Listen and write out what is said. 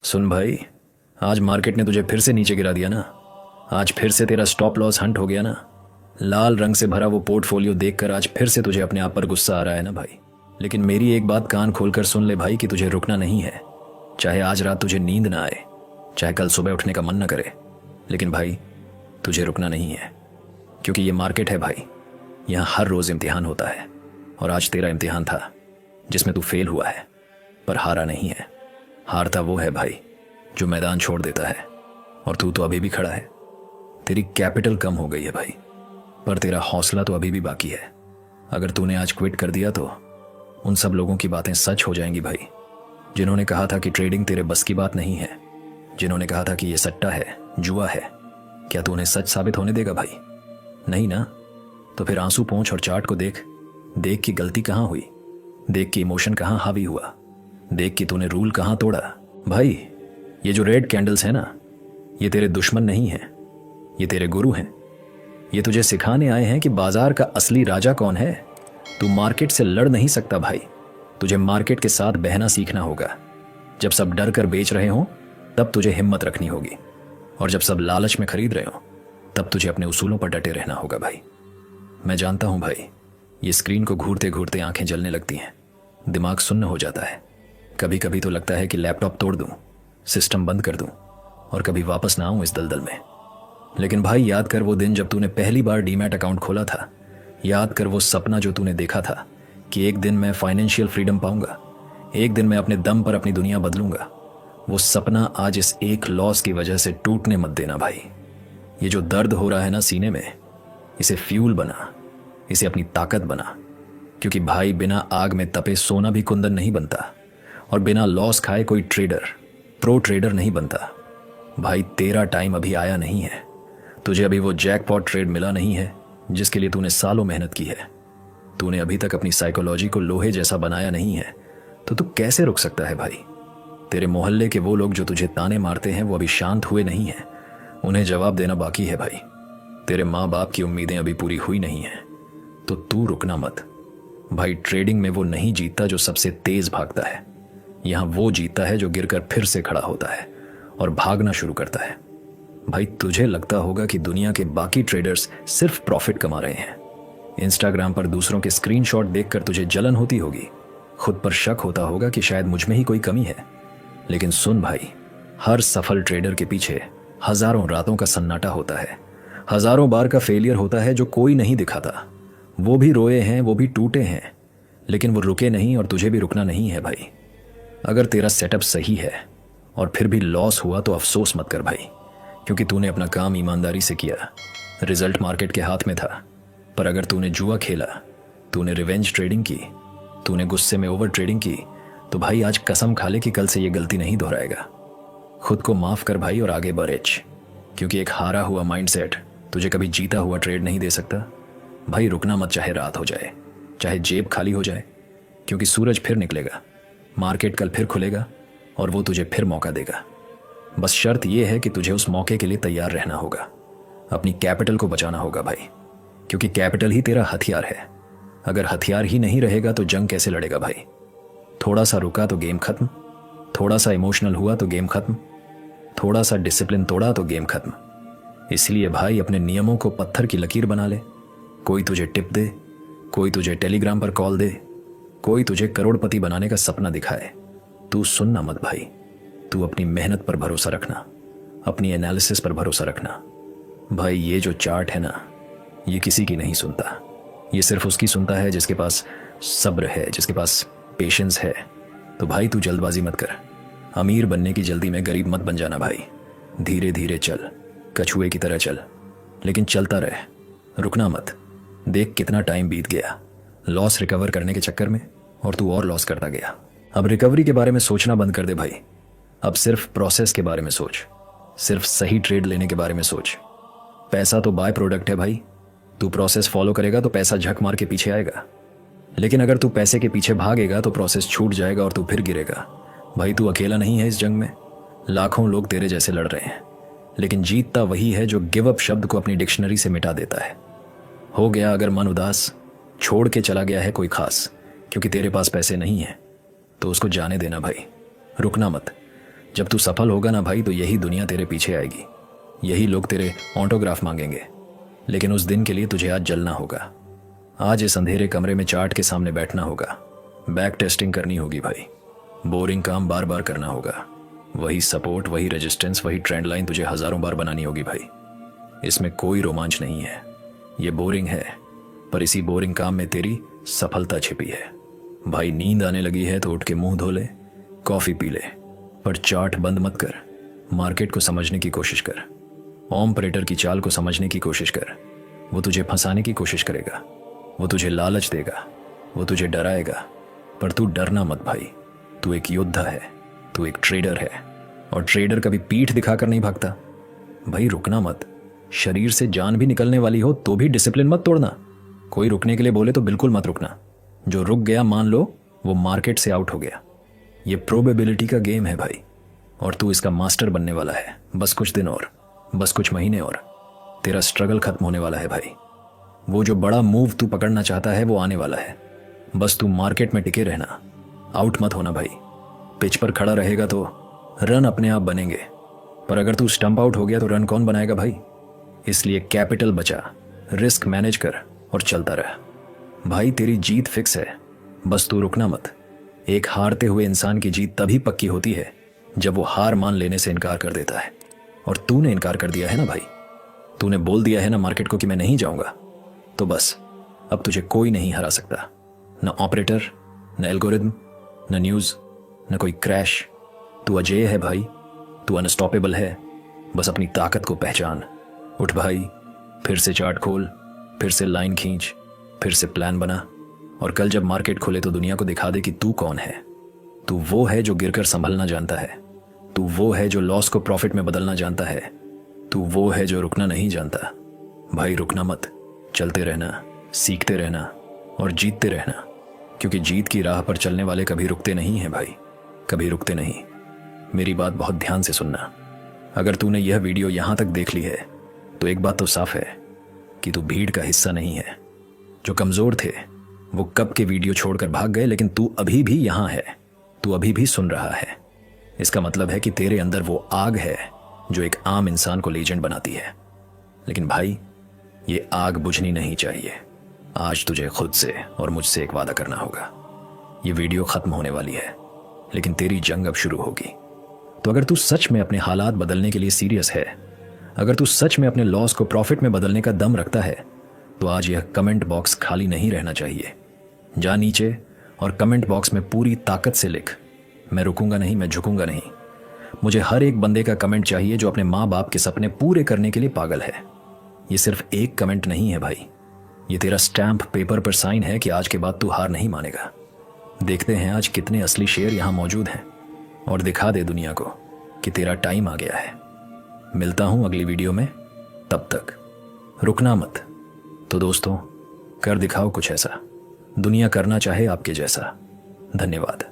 सुन भाई, आज मार्केट ने तुझे फिर से नीचे गिरा दिया ना। आज फिर से तेरा स्टॉप लॉस हंट हो गया ना। लाल रंग से भरा वो पोर्टफोलियो देखकर आज फिर से तुझे अपने आप पर गुस्सा आ रहा है ना भाई। लेकिन मेरी एक बात कान खोलकर सुन ले भाई कि तुझे रुकना नहीं है। चाहे आज रात तुझे नींद ना आए, चाहे कल सुबह उठने का मन न करे, लेकिन भाई तुझे रुकना नहीं है। क्योंकि ये मार्केट है भाई, यहाँ हर रोज़ इम्तिहान होता है। और आज तेरा इम्तिहान था जिसमें तू फेल हुआ है, पर हारा नहीं है। हारता वो है भाई जो मैदान छोड़ देता है, और तू तो अभी भी खड़ा है। तेरी कैपिटल कम हो गई है भाई, पर तेरा हौसला तो अभी भी बाकी है। अगर तूने आज क्विट कर दिया तो उन सब लोगों की बातें सच हो जाएंगी भाई, जिन्होंने कहा था कि ट्रेडिंग तेरे बस की बात नहीं है, जिन्होंने कहा था कि ये सट्टा है, जुआ है। क्या तू उन्हें सच साबित होने देगा भाई? नहीं ना। तो फिर आंसू पोंछ और चार्ट को देख। देख कि गलती कहाँ हुई, देख कि इमोशन कहाँ हावी हुआ, देख कि तूने रूल कहाँ तोड़ा। भाई ये जो रेड कैंडल्स है ना, ये तेरे दुश्मन नहीं हैं, ये तेरे गुरु हैं। ये तुझे सिखाने आए हैं कि बाजार का असली राजा कौन है। तू मार्केट से लड़ नहीं सकता भाई, तुझे मार्केट के साथ बहना सीखना होगा। जब सब डर कर बेच रहे हों तब तुझे हिम्मत रखनी होगी, और जब सब लालच में खरीद रहे हों तब तुझे अपने उसूलों पर डटे रहना होगा भाई। मैं जानता हूं भाई, ये स्क्रीन को घूरते घूरते आंखें जलने लगती हैं, दिमाग सुन्न हो जाता है। कभी कभी तो लगता है कि लैपटॉप तोड़ दूं, सिस्टम बंद कर दूं, और कभी वापस ना आऊं इस दलदल में। लेकिन भाई याद कर वो दिन जब तूने पहली बार डीमैट अकाउंट खोला था। याद कर वो सपना जो तूने देखा था कि एक दिन मैं फाइनेंशियल फ्रीडम पाऊंगा, एक दिन मैं अपने दम पर अपनी दुनिया बदलूंगा। वो सपना आज इस एक लॉस की वजह से टूटने मत देना भाई। ये जो दर्द हो रहा है ना सीने में, इसे फ्यूल बना, इसे अपनी ताकत बना। क्योंकि भाई बिना आग में तपे सोना भी कुंदन नहीं बनता, और बिना लॉस खाए कोई ट्रेडर प्रो ट्रेडर नहीं बनता। भाई तेरा टाइम अभी आया नहीं है। तुझे अभी वो जैकपॉट ट्रेड मिला नहीं है जिसके लिए तूने सालों मेहनत की है। तूने अभी तक अपनी साइकोलॉजी को लोहे जैसा बनाया नहीं है, तो तू कैसे रुक सकता है भाई? तेरे मोहल्ले के वो लोग जो तुझे ताने मारते हैं वो अभी शांत हुए नहीं हैं, उन्हें जवाब देना बाकी है भाई। तेरे माँ बाप की उम्मीदें अभी पूरी हुई नहीं हैं, तो तू रुकना मत भाई। ट्रेडिंग में वो नहीं जीतता जो सबसे तेज भागता है, यहाँ वो जीतता है जो गिरकर फिर से खड़ा होता है और भागना शुरू करता है। भाई तुझे लगता होगा कि दुनिया के बाकी ट्रेडर्स सिर्फ प्रॉफिट कमा रहे हैं। इंस्टाग्राम पर दूसरों के स्क्रीनशॉट देखकर तुझे जलन होती होगी, खुद पर शक होता होगा कि शायद मुझ में ही कोई कमी है। लेकिन सुन भाई, हर सफल ट्रेडर के पीछे हजारों रातों का सन्नाटा होता है, हजारों बार का फेलियर होता है जो कोई नहीं दिखाता। वो भी रोए हैं, वो भी टूटे हैं, लेकिन वो रुके नहीं, और तुझे भी रुकना नहीं है भाई। अगर तेरा सेटअप सही है और फिर भी लॉस हुआ तो अफसोस मत कर भाई, क्योंकि तूने अपना काम ईमानदारी से किया। रिजल्ट मार्केट के हाथ में था। पर अगर तूने जुआ खेला, तूने रिवेंज ट्रेडिंग की, तूने गुस्से में ओवर ट्रेडिंग की, तो भाई आज कसम खा ले कि कल से ये गलती नहीं दोहराएगा। खुद को माफ कर भाई और आगे बढ़, क्योंकि एक हारा हुआ माइंडसेट तुझे कभी जीता हुआ ट्रेड नहीं दे सकता। भाई रुकना मत, चाहे रात हो जाए, चाहे जेब खाली हो जाए, क्योंकि सूरज फिर निकलेगा, मार्केट कल फिर खुलेगा, और वो तुझे फिर मौका देगा। बस शर्त यह है कि तुझे उस मौके के लिए तैयार रहना होगा। अपनी कैपिटल को बचाना होगा भाई, क्योंकि कैपिटल ही तेरा हथियार है। अगर हथियार ही नहीं रहेगा तो जंग कैसे लड़ेगा भाई? थोड़ा सा रुका तो गेम खत्म, थोड़ा सा इमोशनल हुआ तो गेम खत्म, थोड़ा सा डिसिप्लिन तोड़ा तो गेम खत्म। इसलिए भाई अपने नियमों को पत्थर की लकीर बना ले। कोई तुझे टिप दे, कोई तुझे टेलीग्राम पर कॉल दे, कोई तुझे करोड़पति बनाने का सपना दिखाए, तू सुनना मत भाई। तू अपनी मेहनत पर भरोसा रखना, अपनी एनालिसिस पर भरोसा रखना। भाई ये जो चार्ट है ना, ये किसी की नहीं सुनता। ये सिर्फ उसकी सुनता है जिसके पास सब्र है, जिसके पास पेशेंस है। तो भाई तू जल्दबाजी मत कर। अमीर बनने की जल्दी में गरीब मत बन जाना भाई। धीरे धीरे चल, कछुए की तरह चल, लेकिन चलता रह, रुकना मत। देख कितना टाइम बीत गया लॉस रिकवर करने के चक्कर में, और तू और लॉस करता गया। अब रिकवरी के बारे में सोचना बंद कर दे भाई। अब सिर्फ प्रोसेस के बारे में सोच, सिर्फ सही ट्रेड लेने के बारे में सोच। पैसा तो बाय प्रोडक्ट है भाई। तू प्रोसेस फॉलो करेगा तो पैसा झक मार के पीछे आएगा, लेकिन अगर तू पैसे के पीछे भागेगा तो प्रोसेस छूट जाएगा और तू फिर गिरेगा। भाई तू अकेला नहीं है इस जंग में, लाखों लोग तेरे जैसे लड़ रहे हैं, लेकिन जीतता वही है जो गिव अप शब्द को अपनी डिक्शनरी से मिटा देता है। हो गया अगर मन उदास, छोड़ के चला गया है कोई खास, क्योंकि तेरे पास पैसे नहीं है, तो उसको जाने देना भाई। रुकना मत। जब तू सफल होगा ना भाई तो यही दुनिया तेरे पीछे आएगी, यही लोग तेरे ऑटोग्राफ मांगेंगे। लेकिन उस दिन के लिए तुझे आज जलना होगा। आज इस अंधेरे कमरे में चार्ट के सामने बैठना होगा, बैक टेस्टिंग करनी होगी भाई, बोरिंग काम बार बार करना होगा, वही सपोर्ट, वही रेजिस्टेंस, वही ट्रेंड लाइन तुझे हजारों बार बनानी होगी भाई। इसमें कोई रोमांच नहीं है, ये बोरिंग है, पर इसी बोरिंग काम में तेरी सफलता छिपी है भाई। नींद आने लगी है तो उठ के मुंह धो ले, कॉफी पी ले, पर चार्ट बंद मत कर। मार्केट को समझने की कोशिश कर, ऑपरेटर की चाल को समझने की कोशिश कर। वो तुझे फंसाने की कोशिश करेगा, वो तुझे लालच देगा, वो तुझे डराएगा, पर तू डरना मत भाई। तू एक योद्धा है, तू एक ट्रेडर है, और ट्रेडर कभी पीठ दिखाकर नहीं भागता भाई। रुकना मत, शरीर से जान भी निकलने वाली हो तो भी डिसिप्लिन मत तोड़ना। कोई रुकने के लिए बोले तो बिल्कुल मत रुकना। जो रुक गया मान लो वो मार्केट से आउट हो गया। ये प्रोबेबिलिटी का गेम है भाई, और तू इसका मास्टर बनने वाला है। बस कुछ दिन और, बस कुछ महीने और, तेरा स्ट्रगल खत्म होने वाला है भाई। वो जो बड़ा मूव तू पकड़ना चाहता है वो आने वाला है। बस तू मार्केट में टिके रहना, आउट मत होना भाई। पिच पर खड़ा रहेगा तो रन अपने आप बनेंगे, पर अगर तू स्टंप आउट हो गया तो रन कौन बनाएगा भाई। इसलिए कैपिटल बचा, रिस्क मैनेज कर और चलता रह भाई। तेरी जीत फिक्स है, बस तू रुकना मत। एक हारते हुए इंसान की जीत तभी पक्की होती है जब वो हार मान लेने से इनकार कर देता है। और तूने इनकार कर दिया है ना भाई, तूने बोल दिया है ना मार्केट को कि मैं नहीं जाऊंगा, तो बस अब तुझे कोई नहीं हरा सकता। न ऑपरेटर, न एल्गोरिदम, न न्यूज़, न कोई क्रैश। तू अजेय है भाई, तू अनस्टॉपेबल है। बस अपनी ताकत को पहचान। उठ भाई, फिर से चार्ट खोल, फिर से लाइन खींच, फिर से प्लान बना, और कल जब मार्केट खोले तो दुनिया को दिखा दे कि तू कौन है। तू वो है जो गिरकर संभलना जानता है, तू वो है जो लॉस को प्रॉफिट में बदलना जानता है, तू वो है जो रुकना नहीं जानता। भाई रुकना मत, चलते रहना, सीखते रहना और जीतते रहना, क्योंकि जीत की राह पर चलने वाले कभी रुकते नहीं हैं भाई, कभी रुकते नहीं। मेरी बात बहुत ध्यान से सुनना। अगर तूने यह वीडियो यहां तक देख ली है तो एक बात तो साफ है कि तू भीड़ का हिस्सा नहीं है। जो कमजोर थे वो कब के वीडियो छोड़कर भाग गए, लेकिन तू अभी भी यहां है, तू अभी भी सुन रहा है। इसका मतलब है कि तेरे अंदर वो आग है जो एक आम इंसान को लीजेंड बनाती है। लेकिन भाई ये आग बुझनी नहीं चाहिए। आज तुझे खुद से और मुझसे एक वादा करना होगा। ये वीडियो खत्म होने वाली है, लेकिन तेरी जंग अब शुरू होगी। तो अगर तू सच में अपने हालात बदलने के लिए सीरियस है, अगर तू सच में अपने लॉस को प्रॉफिट में बदलने का दम रखता है, तो आज यह कमेंट बॉक्स खाली नहीं रहना चाहिए। जा नीचे और कमेंट बॉक्स में पूरी ताकत से लिख, मैं रुकूंगा नहीं, मैं झुकूंगा नहीं। मुझे हर एक बंदे का कमेंट चाहिए जो अपने माँ बाप के सपने पूरे करने के लिए पागल है। ये सिर्फ एक कमेंट नहीं है भाई, ये तेरा स्टैंप पेपर पर साइन है कि आज के बाद तू हार नहीं मानेगा। देखते हैं आज कितने असली शेर यहाँ मौजूद हैं, और दिखा दे दुनिया को कि तेरा टाइम आ गया है। मिलता हूं अगली वीडियो में, तब तक रुकना मत। तो दोस्तों, कर दिखाओ कुछ ऐसा, दुनिया करना चाहे आपके जैसा। धन्यवाद।